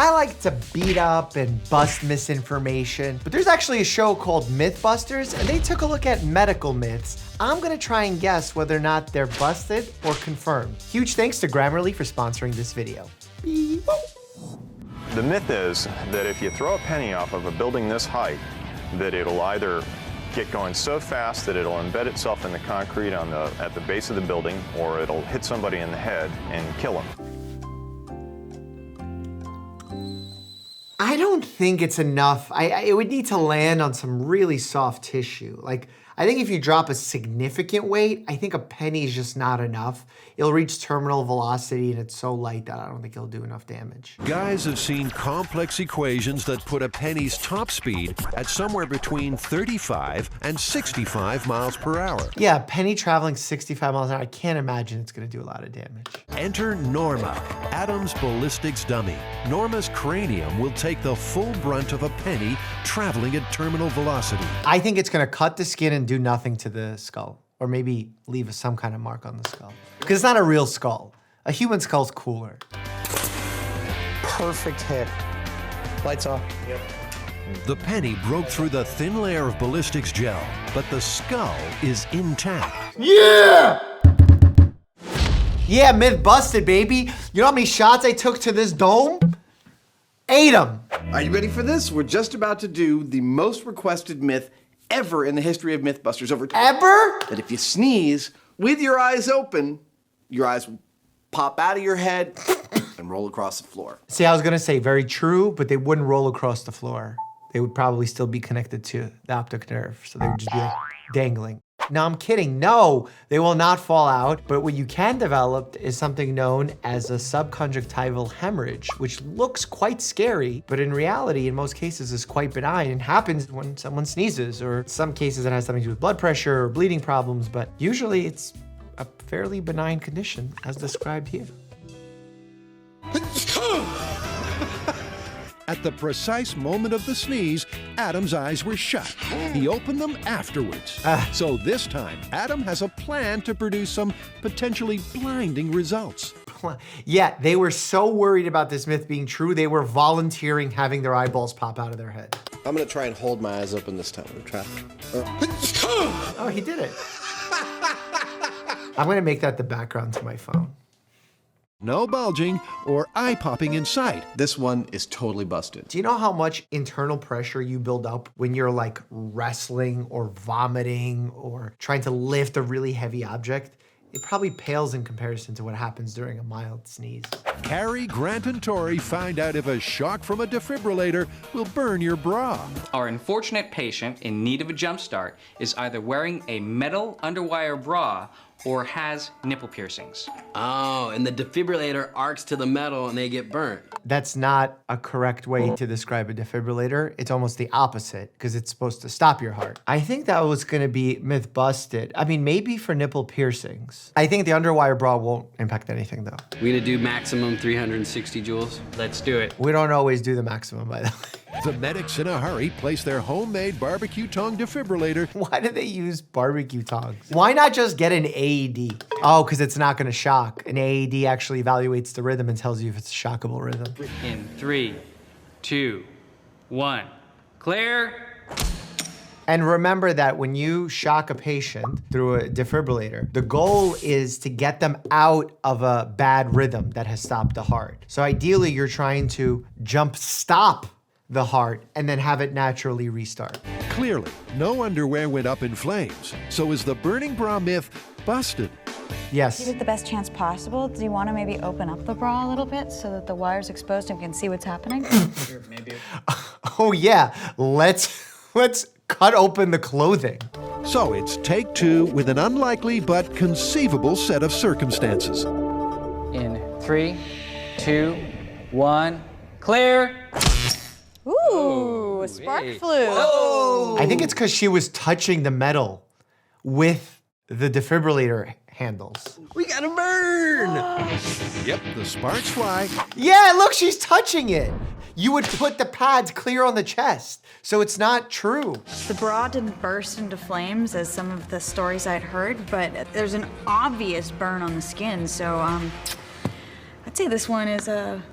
I like to beat up and bust misinformation, but there's actually a show called MythBusters, and they took a look at medical myths. I'm gonna try and guess whether or not they're busted or confirmed. Huge thanks to Grammarly for sponsoring this video. Beep. The myth is that if you throw a penny off of a building this height, that it'll either get going so fast that it'll embed itself in the concrete at the base of the building, or it'll hit somebody in the head and kill them. I don't think it's enough. It would need to land on some really soft tissue. Like, I think if you drop a significant weight, I think a penny is just not enough. It'll reach terminal velocity and it's so light that I don't think it'll do enough damage. Guys have seen complex equations that put a penny's top speed at somewhere between 35 and 65 miles per hour. Yeah, a penny traveling 65 miles an hour, I can't imagine it's gonna do a lot of damage. Enter Norma, Adam's ballistics dummy. Norma's cranium will take the full brunt of a penny traveling at terminal velocity. I think it's gonna cut the skin and do nothing to the skull, or maybe leave some kind of mark on the skull. Because it's not a real skull. A human skull's cooler. Perfect hit. Lights off. Yep. The penny broke through the thin layer of ballistics gel, but the skull is intact. Yeah! Yeah, myth busted, baby. You know how many shots I took to this dome? 8 'em. Are you ready for this? We're just about to do the most requested myth ever in the history of MythBusters. Ever? That if you sneeze with your eyes open, your eyes will pop out of your head and roll across the floor. See, I was gonna say very true, but they wouldn't roll across the floor. They would probably still be connected to the optic nerve, so they would just be like dangling. No, I'm kidding. No, they will not fall out. But what you can develop is something known as a subconjunctival hemorrhage, which looks quite scary, but in reality, in most cases, is quite benign and happens when someone sneezes, or in some cases it has something to do with blood pressure or bleeding problems, but usually it's a fairly benign condition as described here. At the precise moment of the sneeze, Adam's eyes were shut. He opened them afterwards. So this time, Adam has a plan to produce some potentially blinding results. Yeah, they were so worried about this myth being true, they were volunteering having their eyeballs pop out of their head. I'm gonna try and hold my eyes open this time. Oh, he did it. I'm gonna make that the background to my phone. No bulging or eye popping in sight. This one is totally busted. Do you know how much internal pressure you build up when you're like wrestling or vomiting or trying to lift a really heavy object? It probably pales in comparison to what happens during a mild sneeze. Carrie, Grant, and Tori find out if a shock from a defibrillator will burn your bra. Our unfortunate patient in need of a jump start is either wearing a metal underwire bra or has nipple piercings. Oh, and the defibrillator arcs to the metal and they get burnt. That's not a correct way to describe a defibrillator. It's almost the opposite, because it's supposed to stop your heart. I think that was gonna be myth busted. I mean, maybe for nipple piercings. I think the underwire bra won't impact anything though. We gonna do maximum 360 joules? Let's do it. We don't always do the maximum, by the way. The medics in a hurry place their homemade barbecue tongue defibrillator. Why do they use barbecue tongs? Why not just get an AED? Oh, because it's not gonna shock. An AED actually evaluates the rhythm and tells you if it's a shockable rhythm. In 3, 2, 1, clear. And remember that when you shock a patient through a defibrillator, the goal is to get them out of a bad rhythm that has stopped the heart. So ideally, you're trying to jump stop the heart and then have it naturally restart. Clearly, no underwear went up in flames. So is the burning bra myth busted? Yes. Give it the best chance possible. Do you want to maybe open up the bra a little bit so that the wire's exposed and we can see what's happening? Sure, maybe. Oh yeah, let's cut open the clothing. So it's take two with an unlikely but conceivable set of circumstances. In 3, 2, 1, clear. Ooh, a spark flew. Whoa. I think it's because she was touching the metal with the defibrillator handles. We got a burn! Yep, the sparks fly. Yeah, look, she's touching it. You would put the pads clear on the chest, so it's not true. The bra didn't burst into flames as some of the stories I'd heard, but there's an obvious burn on the skin, so I'd say this one is a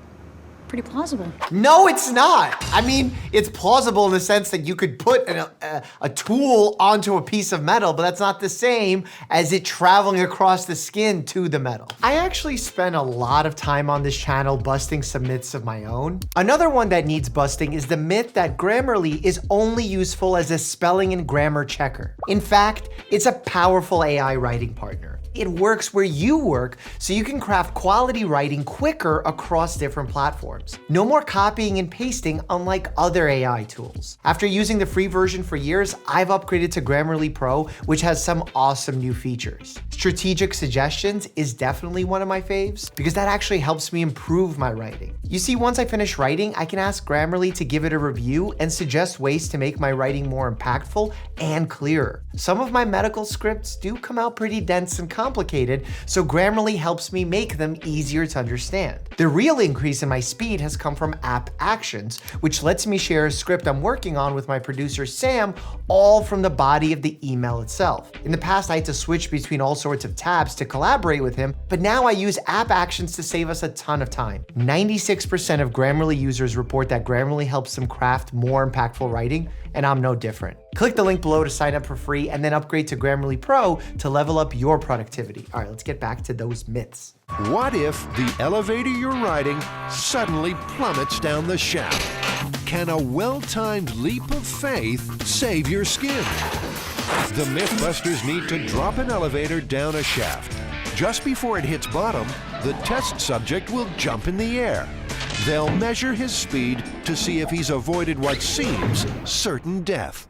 pretty plausible. No, it's not. I mean, it's plausible in the sense that you could put a tool onto a piece of metal, but that's not the same as it traveling across the skin to the metal. I actually spend a lot of time on this channel busting some myths of my own. Another one that needs busting is the myth that Grammarly is only useful as a spelling and grammar checker. In fact, it's a powerful AI writing partner. It works where you work, so you can craft quality writing quicker across different platforms. No more copying and pasting, unlike other AI tools. After using the free version for years, I've upgraded to Grammarly Pro, which has some awesome new features. Strategic suggestions is definitely one of my faves, because that actually helps me improve my writing. You see, once I finish writing, I can ask Grammarly to give it a review and suggest ways to make my writing more impactful and clearer. Some of my medical scripts do come out pretty dense and complicated, so Grammarly helps me make them easier to understand. The real increase in my speed has come from app actions, which lets me share a script I'm working on with my producer Sam, all from the body of the email itself. In the past, I had to switch between all sorts of tabs to collaborate with him, but now I use app actions to save us a ton of time. 96% of Grammarly users report that Grammarly helps them craft more impactful writing, and I'm no different. Click the link below to sign up for free and then upgrade to Grammarly Pro to level up your productivity. All right, let's get back to those myths. What if the elevator you're riding suddenly plummets down the shaft? Can a well-timed leap of faith save your skin? The MythBusters need to drop an elevator down a shaft. Just before it hits bottom, the test subject will jump in the air. They'll measure his speed to see if he's avoided what seems certain death.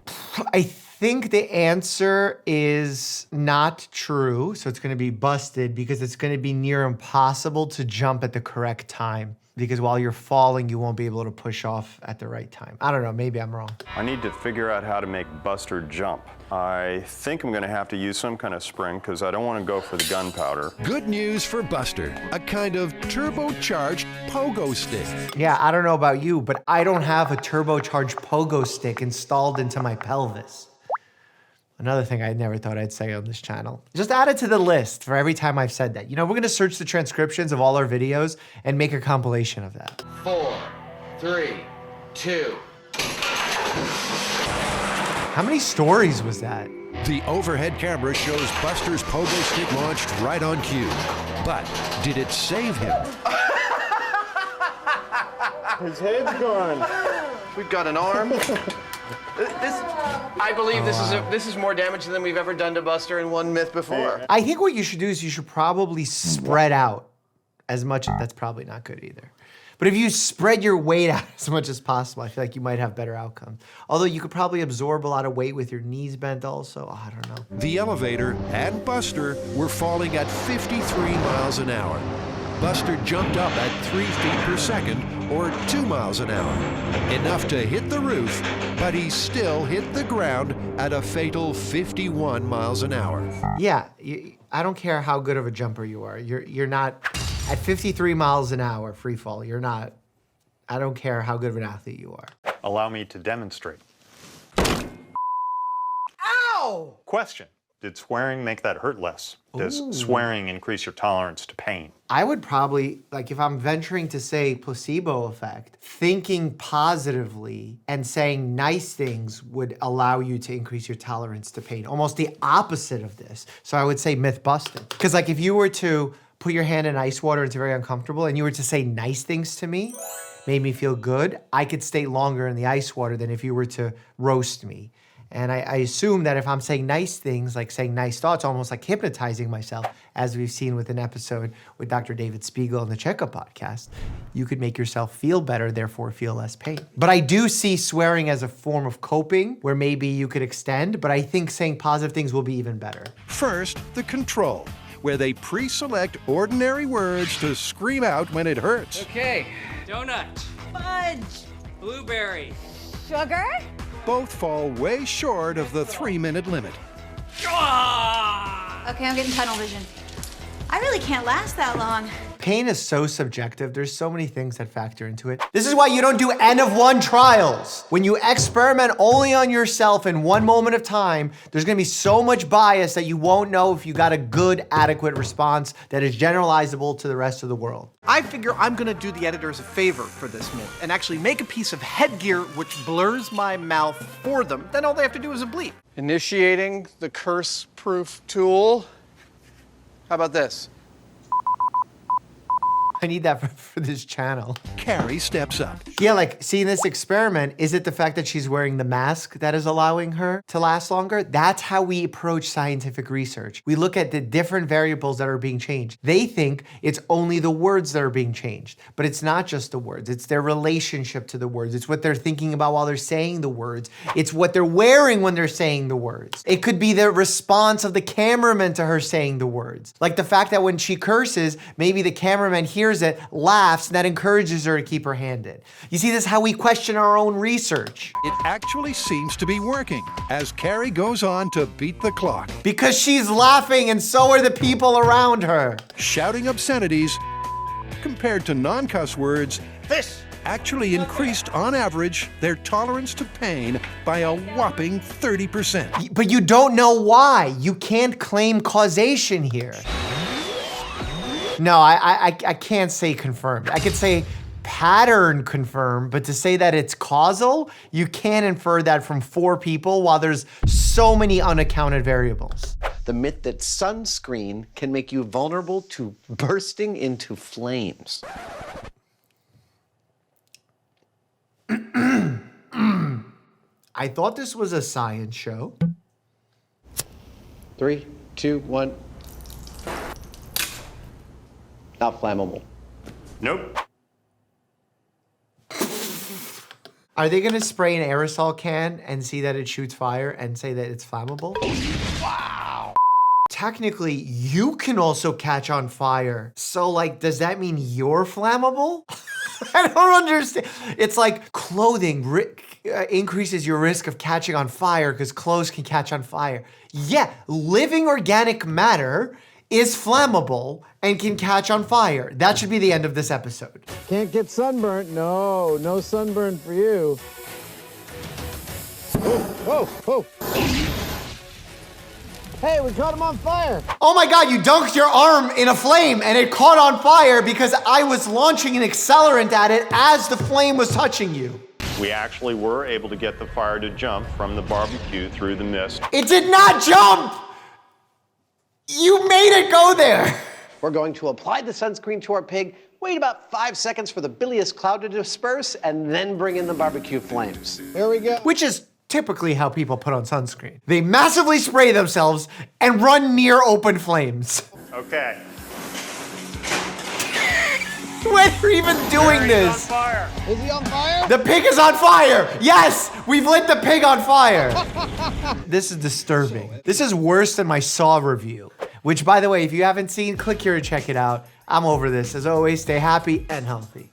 I think the answer is not true, so it's gonna be busted because it's gonna be near impossible to jump at the correct time, because while you're falling, you won't be able to push off at the right time. I don't know, maybe I'm wrong. I need to figure out how to make Buster jump. I think I'm gonna have to use some kind of spring because I don't want to go for the gunpowder. Good news for Buster, a kind of turbocharged pogo stick. Yeah, I don't know about you, but I don't have a turbocharged pogo stick installed into my pelvis. Another thing I never thought I'd say on this channel. Just add it to the list for every time I've said that. You know, we're gonna search the transcriptions of all our videos and make a compilation of that. 4, 3, 2. How many stories was that? The overhead camera shows Buster's pogo stick launched right on cue. But did it save him? His head's gone. We've got an arm. I believe this is more damage than we've ever done to Buster in one myth before. I think what you should do is you should probably spread out as much. That's probably not good either. But if you spread your weight out as much as possible, I feel like you might have better outcomes. Although you could probably absorb a lot of weight with your knees bent also. Oh, I don't know. The elevator and Buster were falling at 53 miles an hour. Buster jumped up at 3 feet per second, or 2 miles an hour. Enough to hit the roof, but he still hit the ground at a fatal 51 miles an hour. Yeah, I don't care how good of a jumper you are. You're not, at 53 miles an hour free fall, you're not, I don't care how good of an athlete you are. Allow me to demonstrate. Ow! Question. Did swearing make that hurt less? Does swearing increase your tolerance to pain? I would probably, like if I'm venturing to say placebo effect, thinking positively and saying nice things would allow you to increase your tolerance to pain. Almost the opposite of this. So I would say myth busted. Because like if you were to put your hand in ice water, it's very uncomfortable, and you were to say nice things to me, made me feel good, I could stay longer in the ice water than if you were to roast me. And I assume that if I'm saying nice things, like saying nice thoughts, almost like hypnotizing myself, as we've seen with an episode with Dr. David Spiegel on the Checkup podcast, you could make yourself feel better, therefore feel less pain. But I do see swearing as a form of coping where maybe you could extend, but I think saying positive things will be even better. First, the control, where they pre-select ordinary words to scream out when it hurts. Okay. Donut. Fudge. Blueberry. Sugar? Both fall way short of the 3-minute limit. Okay, I'm getting tunnel vision. I really can't last that long. Pain is so subjective. There's so many things that factor into it. This is why you don't do N of 1 trials. When you experiment only on yourself in one moment of time, there's gonna be so much bias that you won't know if you got a good, adequate response that is generalizable to the rest of the world. I figure I'm gonna do the editors a favor for this myth and actually make a piece of headgear which blurs my mouth for them. Then all they have to do is a bleep. Initiating the curse-proof tool. How about this? I need that for this channel. Carrie steps up. Yeah, like, see this experiment, is it the fact that she's wearing the mask that is allowing her to last longer? That's how we approach scientific research. We look at the different variables that are being changed. They think it's only the words that are being changed, but it's not just the words. It's their relationship to the words. It's what they're thinking about while they're saying the words. It's what they're wearing when they're saying the words. It could be the response of the cameraman to her saying the words. Like the fact that when she curses, maybe the cameraman hears it, laughs, and that encourages her to keep her hand in. You see, this is how we question our own research. It actually seems to be working as Carrie goes on to beat the clock. Because she's laughing and so are the people around her. Shouting obscenities compared to non-cuss words This. actually increased on average their tolerance to pain by a whopping 30%. But you don't know why. You can't claim causation here. No, I can't say confirmed. I could say pattern confirmed, but to say that it's causal, you can't infer that from 4 people while there's so many unaccounted variables. The myth that sunscreen can make you vulnerable to bursting into flames. I thought this was a science show. 3, 2, 1. Not flammable. Nope. Are they gonna spray an aerosol can and see that it shoots fire and say that it's flammable? Wow. Technically, you can also catch on fire. So like, does that mean you're flammable? I don't understand. It's like clothing increases your risk of catching on fire because clothes can catch on fire. Yeah, living organic matter is flammable and can catch on fire. That should be the end of this episode. Can't get sunburnt. No, no sunburn for you. Oh. Hey, we caught him on fire. Oh my God, you dunked your arm in a flame and it caught on fire because I was launching an accelerant at it as the flame was touching you. We actually were able to get the fire to jump from the barbecue through the mist. It did not jump! You made it go there! We're going to apply the sunscreen to our pig, wait about 5 seconds for the bilious cloud to disperse, and then bring in the barbecue flames. Here we go. Which is typically how people put on sunscreen. They massively spray themselves and run near open flames. Okay. When are you even doing this? On fire. Is he on fire? The pig is on fire! Yes! We've lit the pig on fire! This is disturbing. This is worse than my Saw review. Which, by the way, if you haven't seen, click here to check it out. I'm over this. As always, stay happy and healthy.